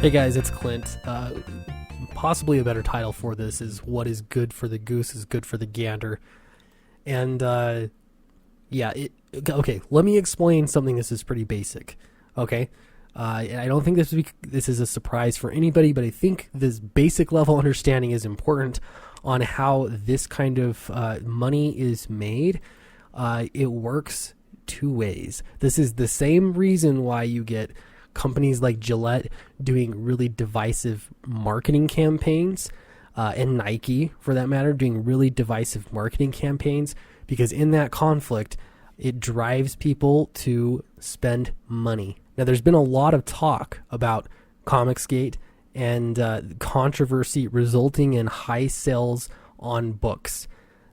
Hey guys, it's Clint. Possibly a better title for this is "What is good for the goose is good for the gander." And okay, let me explain something. This is pretty basic. Okay, I don't think this is a surprise for anybody, but I think this basic level understanding is important on how this kind of money is made. It works two ways. This is the same reason why you get companies like Gillette doing really divisive marketing campaigns, and Nike, for that matter, doing really divisive marketing campaigns, because in that conflict, it drives people to spend money. Now, there's been a lot of talk about Comicsgate and controversy resulting in high sales on books.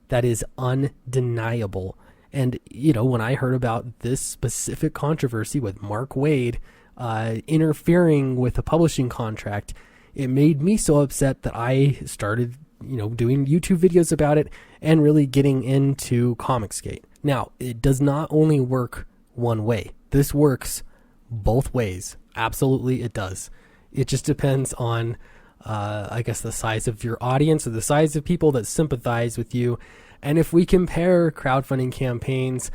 That is undeniable. And, when I heard about this specific controversy with Mark Waid interfering with a publishing contract, it made me so upset that I started, doing YouTube videos about it and really getting into Comicsgate. Now, it does not only work one way. This works both ways. Absolutely, it does. It just depends on, I guess, the size of your audience or the size of people that sympathize with you. And if we compare crowdfunding campaigns,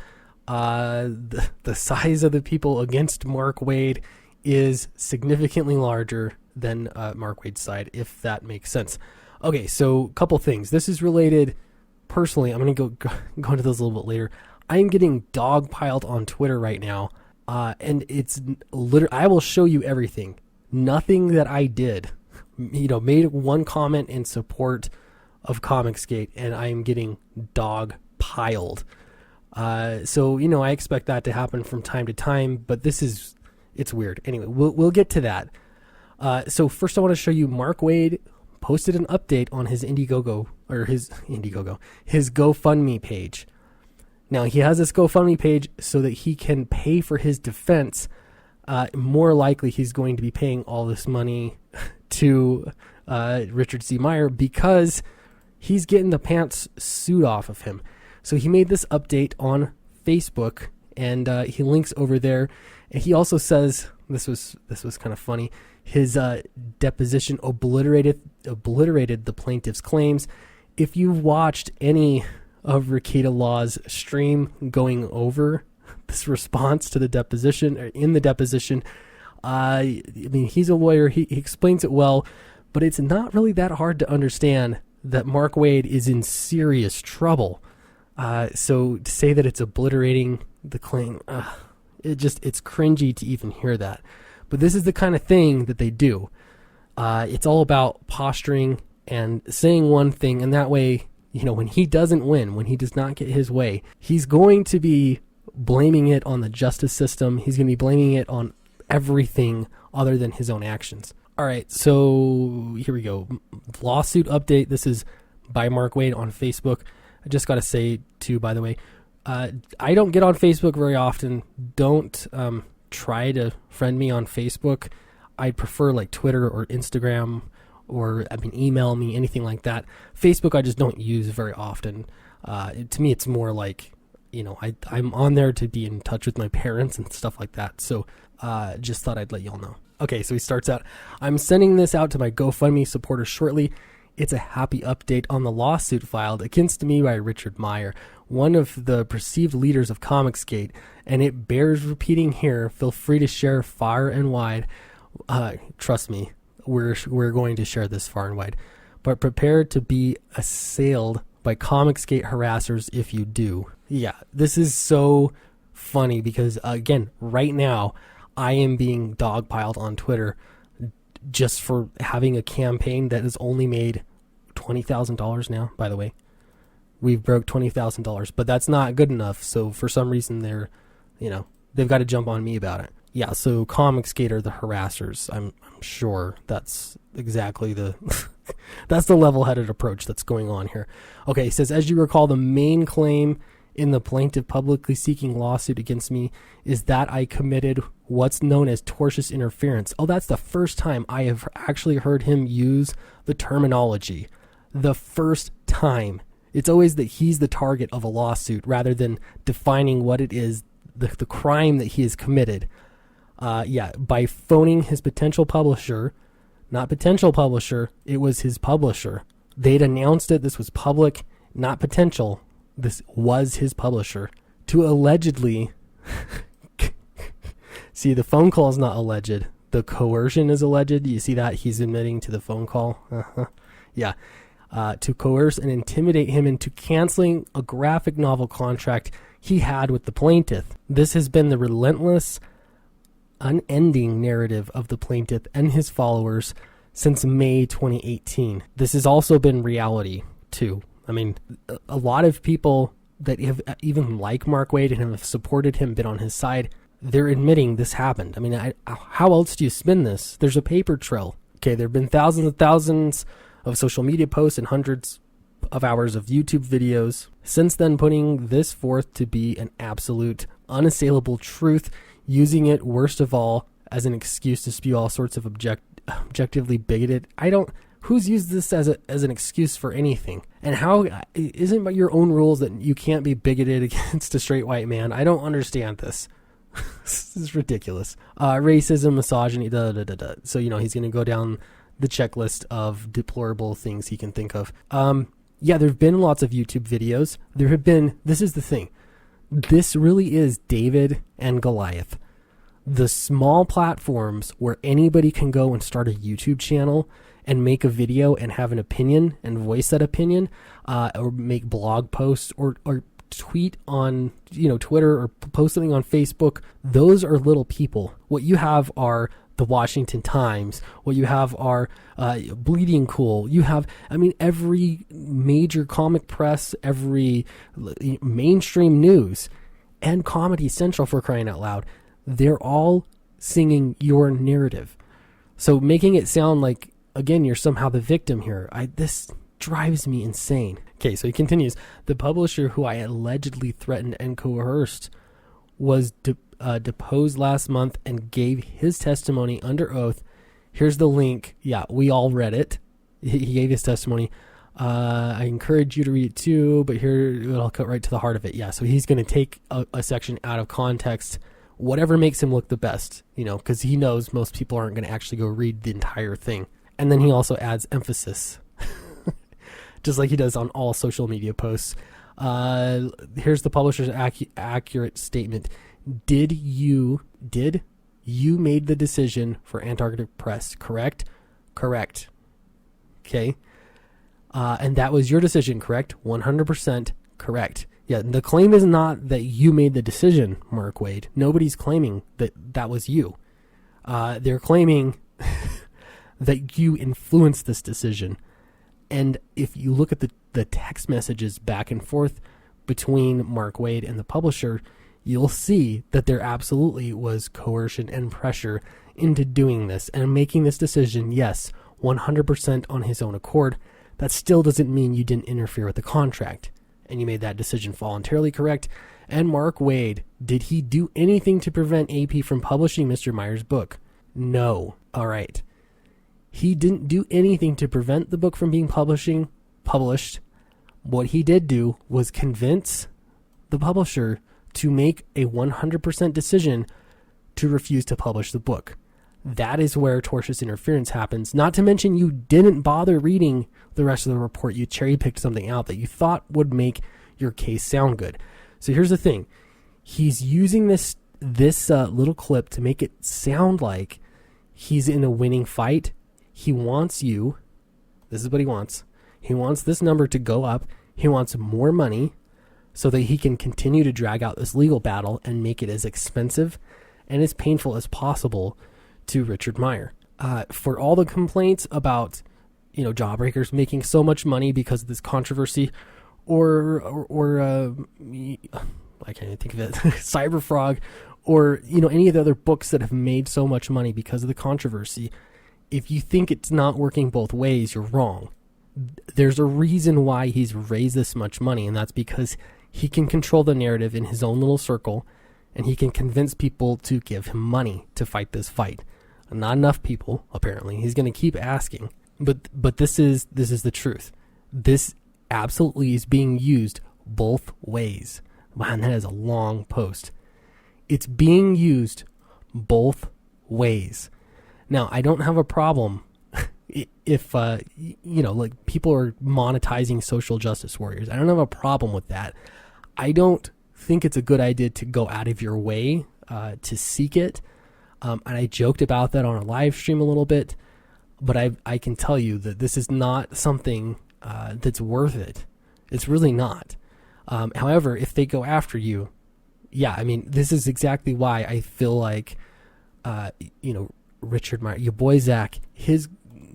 the size of the people against Mark Waid is significantly larger than Mark Waid's side, if that makes sense. Okay, so a couple things. This is related personally. I'm going to go into this a little bit later. I am getting dogpiled on Twitter right now, and it's literally, I will show you everything. Nothing that I did, made one comment in support of Comicsgate, and I am getting dogpiled. So I expect that to happen from time to time, but it's weird. Anyway, we'll get to that. So first I want to show you Mark Waid posted an update on his his GoFundMe page. Now, he has this GoFundMe page so that he can pay for his defense. More likely he's going to be paying all this money to Richard C. Meyer because he's getting the pants suit off of him. So he made this update on Facebook, and he links over there. And he also says, this was kind of funny, his deposition obliterated the plaintiff's claims. If you've watched any of Rakita Law's stream going over this response to the deposition, or in the deposition, he's a lawyer. He explains it well, but it's not really that hard to understand that Mark Waid is in serious trouble. So to say that it's obliterating the claim, it's cringy to even hear that. But this is the kind of thing that they do. It's all about posturing and saying one thing, and that way, when he doesn't win, when he does not get his way, he's going to be blaming it on the justice system. He's going to be blaming it on everything other than his own actions. All right, so here we go. Lawsuit update. This is by Mark Waid on Facebook. I just got to say, too, by the way, I don't get on Facebook very often. Don't try to friend me on Facebook. I prefer like Twitter or Instagram, or email me, anything like that. Facebook I just don't use very often. To me, it's more like, I'm on there to be in touch with my parents and stuff like that. So just thought I'd let y'all know. Okay, so he starts out, I'm sending this out to my GoFundMe supporters shortly. It's a happy update on the lawsuit filed against me by Richard Meyer, one of the perceived leaders of Comicsgate, and it bears repeating here. Feel free to share far and wide. Trust me, we're going to share this far and wide. But prepare to be assailed by Comicsgate harassers if you do. Yeah, this is so funny because, again, right now, I am being dogpiled on Twitter just for having a campaign that has only made $20,000 now, by the way. We've broke $20,000, but that's not good enough. So for some reason they've got to jump on me about it. Yeah, so Comicsgate are the harassers. I'm sure that's exactly that's the level-headed approach that's going on here. Okay, it says, as you recall, the main claim in the plaintiff publicly seeking lawsuit against me is that I committed what's known as tortious interference. Oh, that's the first time I have actually heard him use the terminology. The first time. It's always that he's the target of a lawsuit rather than defining what it is, the crime that he has committed. By phoning his potential publisher not potential publisher. It was his publisher. They'd announced it. This was public, not potential. This was his publisher to allegedly see, the phone call is not alleged. The coercion is alleged. You see that? He's admitting to the phone call. Yeah. To coerce and intimidate him into canceling a graphic novel contract he had with the plaintiff. This has been the relentless, unending narrative of the plaintiff and his followers since May 2018. This has also been reality, too. I mean, a lot of people that have even like Mark Waid and have supported him, been on his side, they're admitting this happened. I mean, how else do you spin this? There's a paper trail. Okay, there have been thousands and thousands of social media posts and hundreds of hours of YouTube videos since then, putting this forth to be an absolute, unassailable truth, using it, worst of all, as an excuse to spew all sorts of objectively bigoted. Who's used this as an excuse for anything? And how isn't it by your own rules that you can't be bigoted against a straight white man? I don't understand this. This is ridiculous. Racism, misogyny, So, he's going to go down the checklist of deplorable things he can think of. Yeah, there have been lots of YouTube videos. This is the thing. This really is David and Goliath. The small platforms where anybody can go and start a YouTube channel and make a video and have an opinion and voice that opinion, or make blog posts or tweet on Twitter or post something on Facebook. Those are little people. What you have are the Washington Times. What you have are Bleeding Cool. You have, every major comic press, every mainstream news, and Comedy Central, for crying out loud. They're all singing your narrative. So making it sound like, again, you're somehow the victim here. This drives me insane. Okay, so he continues. The publisher who I allegedly threatened and coerced was deposed last month and gave his testimony under oath. Here's the link. Yeah, we all read it. He gave his testimony. I encourage you to read it too, but here I'll cut right to the heart of it. Yeah, so he's going to take a section out of context, whatever makes him look the best, because he knows most people aren't going to actually go read the entire thing. And then he also adds emphasis, just like he does on all social media posts. Here's the publisher's accurate statement. Did you made the decision for Antarctic Press, correct? Correct. Okay. And that was your decision, correct? 100% correct. Yeah, the claim is not that you made the decision, Mark Waid. Nobody's claiming that was you. They're claiming that you influenced this decision. And if you look at the text messages back and forth between Mark Waid and the publisher, you'll see that there absolutely was coercion and pressure into doing this and making this decision, yes, 100% on his own accord. That still doesn't mean you didn't interfere with the contract and you made that decision voluntarily, correct? And Mark Waid, did he do anything to prevent AP from publishing Mr. Meyer's book? No. All right. He didn't do anything to prevent the book from being published. What he did do was convince the publisher to make a 100% decision to refuse to publish the book. That is where tortious interference happens. Not to mention you didn't bother reading the rest of the report. You cherry-picked something out that you thought would make your case sound good. So here's the thing. He's using this little clip to make it sound like he's in a winning fight. He wants you. This is what he wants. He wants this number to go up. He wants more money so that he can continue to drag out this legal battle and make it as expensive and as painful as possible to Richard Meyer. For all the complaints about, Jawbreakers making so much money because of this controversy, or I can't even think of it, Cyberfrog, or, any of the other books that have made so much money because of the controversy, if you think it's not working both ways, you're wrong. There's a reason why he's raised this much money, and that's because he can control the narrative in his own little circle, and he can convince people to give him money to fight this fight. Not enough people, apparently. He's going to keep asking, but this is the truth. This absolutely is being used both ways. Man, that is a long post. It's being used both ways. Now, I don't have a problem if like people are monetizing social justice warriors. I don't have a problem with that. I don't think it's a good idea to go out of your way to seek it. And I joked about that on a live stream a little bit, but I can tell you that this is not something that's worth it. It's really not. However, if they go after you, yeah, I mean, this is exactly why I feel like, Richard Meyer, your boy Zach, his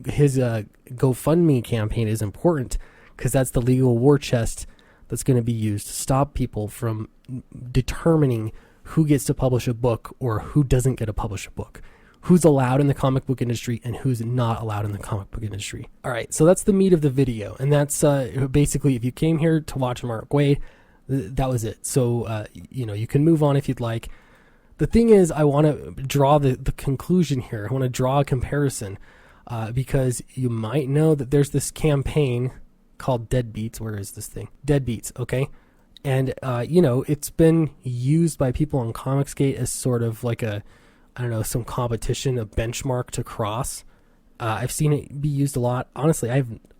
GoFundMe campaign is important because that's the legal war chest that's going to be used to stop people from determining who gets to publish a book or who doesn't get to publish a book, who's allowed in the comic book industry and who's not allowed in the comic book industry. All right, so that's the meat of the video, and that's basically, if you came here to watch Mark Waid, that was it. So you can move on if you'd like. The thing is, I want to draw the conclusion here. I want to draw a comparison because you might know that there's this campaign called Deadbeats. Where is this thing? Deadbeats, okay? And, it's been used by people on Comicsgate as sort of like some competition, a benchmark to cross. I've seen it be used a lot. Honestly,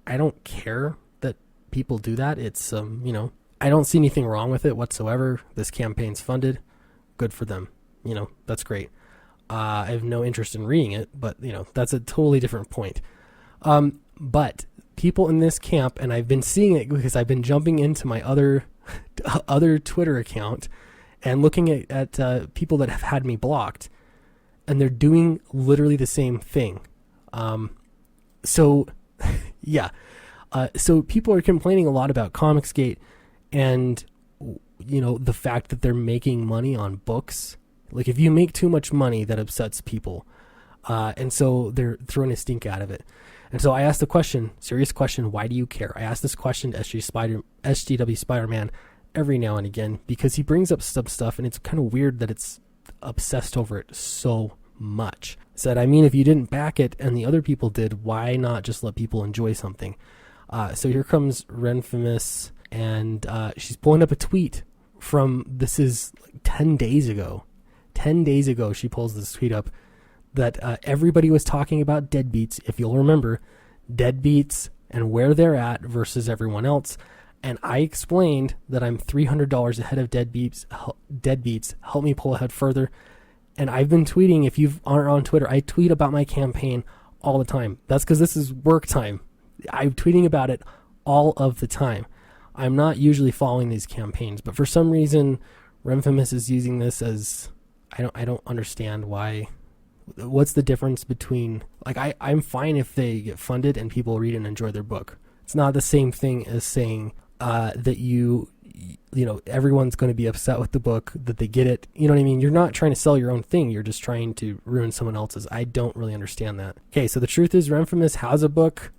I don't care that people do that. It's, I don't see anything wrong with it whatsoever. This campaign's funded. Good for them. That's great. I have no interest in reading it, but, that's a totally different point. But people in this camp, and I've been seeing it because I've been jumping into my other Twitter account and looking at people that have had me blocked, and they're doing literally the same thing. So people are complaining a lot about Comicsgate and, the fact that they're making money on books. Like, if you make too much money, that upsets people. And so they're throwing a stink out of it. And so I asked the question, serious question, why do you care? I asked this question to SGW Spider-Man every now and again because he brings up some stuff and it's kind of weird that it's obsessed over it so much. I said, if you didn't back it and the other people did, why not just let people enjoy something? So here comes Renfamous, and she's pulling up a tweet from, this is like 10 days ago. 10 days ago, she pulls this tweet up that everybody was talking about Deadbeats, if you'll remember, Deadbeats and where they're at versus everyone else. And I explained that I'm $300 ahead of Deadbeats. Help me pull ahead further. And I've been tweeting, if you are on Twitter, I tweet about my campaign all the time. That's because this is work time. I'm tweeting about it all of the time. I'm not usually following these campaigns, but for some reason, Renfamous is using this as, I don't understand why. What's the difference between, like, I'm fine if they get funded and people read and enjoy their book. It's not the same thing as saying that everyone's going to be upset with the book, that they get it. You know what I mean? You're not trying to sell your own thing. You're just trying to ruin someone else's. I don't really understand that. Okay, so the truth is Renfamous has a book,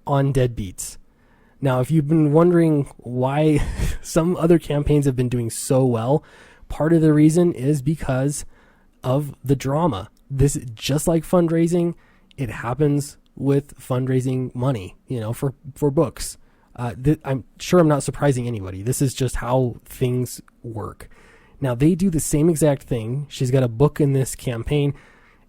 on Deadbeats. Now, if you've been wondering why some other campaigns have been doing so well, part of the reason is because of the drama. This, just like fundraising, it happens with fundraising money, for books. I'm sure I'm not surprising anybody. This is just how things work. Now, they do the same exact thing. She's got a book in this campaign,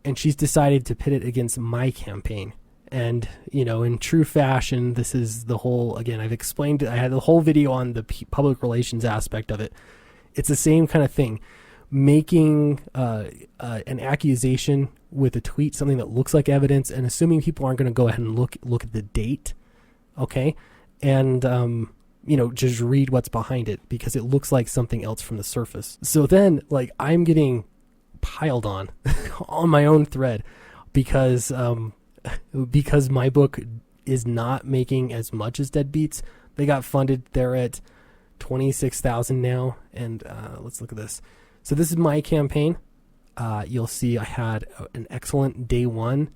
and she's decided to pit it against my campaign. And, in true fashion, this is the whole, again, I've explained it. I had the whole video on the public relations aspect of it. It's the same kind of thing. Making an accusation with a tweet, something that looks like evidence, and assuming people aren't going to go ahead and look at the date, okay? And, just read what's behind it because it looks like something else from the surface. So then, I'm getting piled on on my own thread because my book is not making as much as Deadbeats. They got funded. They're at $26,000 now. And let's look at this. So this is my campaign. You'll see I had an excellent day one.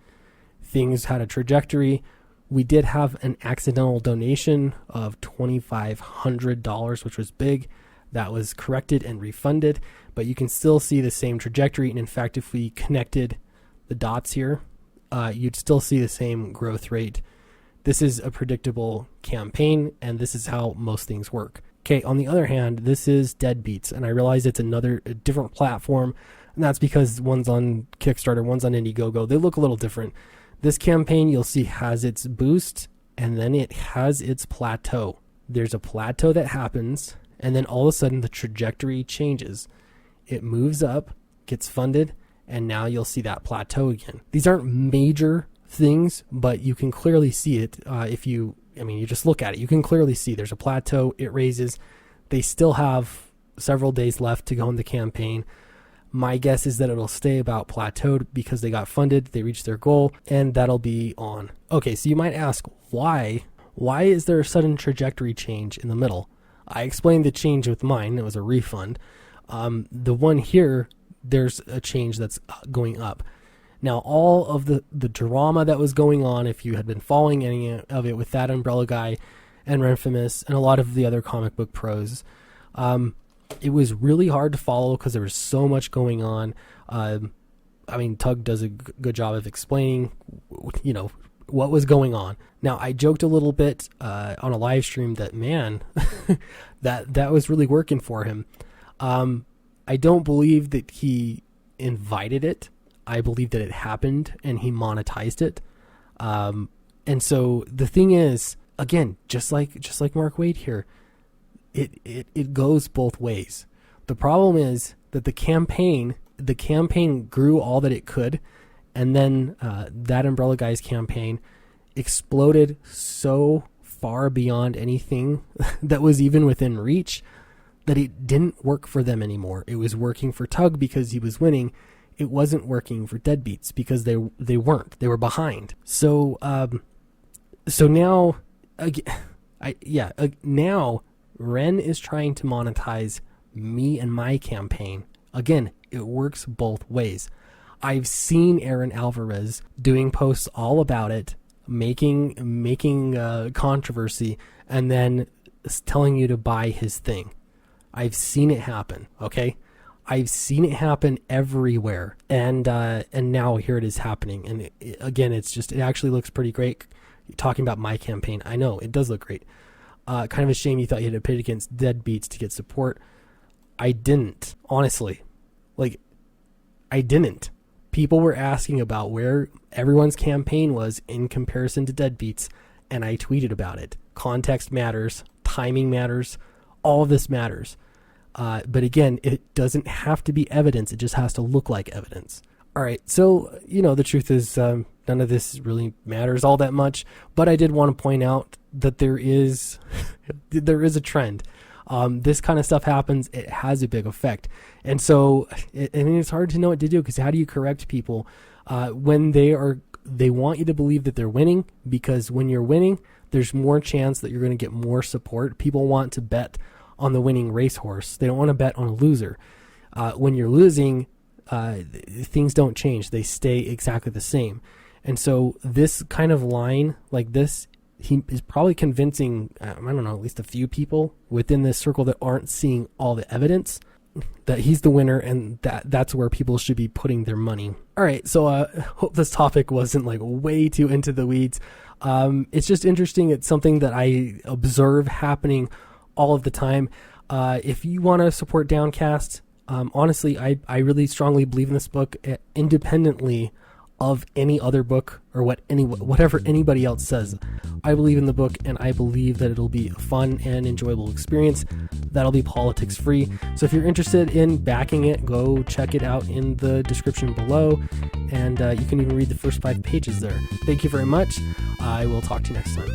Things had a trajectory. We did have an accidental donation of $2,500, which was big. That was corrected and refunded. But you can still see the same trajectory. And in fact, if we connected the dots here, you'd still see the same growth rate. This is a predictable campaign, and this is how most things work. Okay, on the other hand, this is Deadbeats, and I realize it's a different platform. And that's because one's on Kickstarter, one's on Indiegogo. They look a little different. This campaign, you'll see, has its boost, and then it has its plateau. There's a plateau that happens, and then all of a sudden the trajectory changes. It moves up, gets funded, and now you'll see that plateau again. These aren't major things, but you can clearly see it you just look at it. You can clearly see there's a plateau, it raises. They still have several days left to go in the campaign. My guess is that it'll stay about plateaued because they got funded, they reached their goal, and that'll be on. Okay, so you might ask, why? Why is there a sudden trajectory change in the middle? I explained the change with mine. It was a refund. The one here, there's a change that's going up. Now, all of the drama that was going on, if you had been following any of it with that Umbrella Guy and Renfamous and a lot of the other comic book pros, it was really hard to follow because there was so much going on. Tug does a good job of explaining, what was going on. Now, I joked a little bit on a live stream that, man, that was really working for him. I don't believe that he invited it. I believe that it happened and he monetized it. And so the thing is, again, just like Mark Waid here, it goes both ways. The problem is that the campaign grew all that it could, and then that Umbrella Guy's campaign exploded so far beyond anything that was even within reach that it didn't work for them anymore. It was working for Tug because he was winning. It wasn't working for Deadbeats because they weren't. They were behind. So now, now Ren is trying to monetize me and my campaign. Again, it works both ways. I've seen Aaron Alvarez doing posts all about it, making controversy, and then telling you to buy his thing. I've seen it happen. Okay, I've seen it happen everywhere, and now here it is happening. And it actually looks pretty great. Talking about my campaign, I know it does look great. Kind of a shame you thought you had to pit against Deadbeats to get support. I didn't, honestly. I didn't. People were asking about where everyone's campaign was in comparison to Deadbeats, and I tweeted about it. Context matters, timing matters, all of this matters. But again, it doesn't have to be evidence. It just has to look like evidence. All right, so, the truth is none of this really matters all that much, but I did want to point out that there is a trend. This kind of stuff happens. It has a big effect. And so, it's hard to know what to do, because how do you correct people when they want you to believe that they're winning? Because when you're winning, there's more chance that you're going to get more support. People want to bet on the winning racehorse. They don't want to bet on a loser. When you're losing, things don't change. They stay exactly the same. And so this kind of line like this, he is probably convincing, I don't know, at least a few people within this circle that aren't seeing all the evidence that he's the winner, and that's where people should be putting their money. All right, so I hope this topic wasn't way too into the weeds. It's just interesting. It's something that I observe happening all of the time. If you want to support Downcast, honestly, I really strongly believe in this book, independently of any other book or whatever anybody else says. I believe in the book, and I believe that it'll be a fun and enjoyable experience that'll be politics free. So if you're interested in backing it, go check it out in the description below, and you can even read the first 5 pages there. Thank you very much. I will talk to you next time.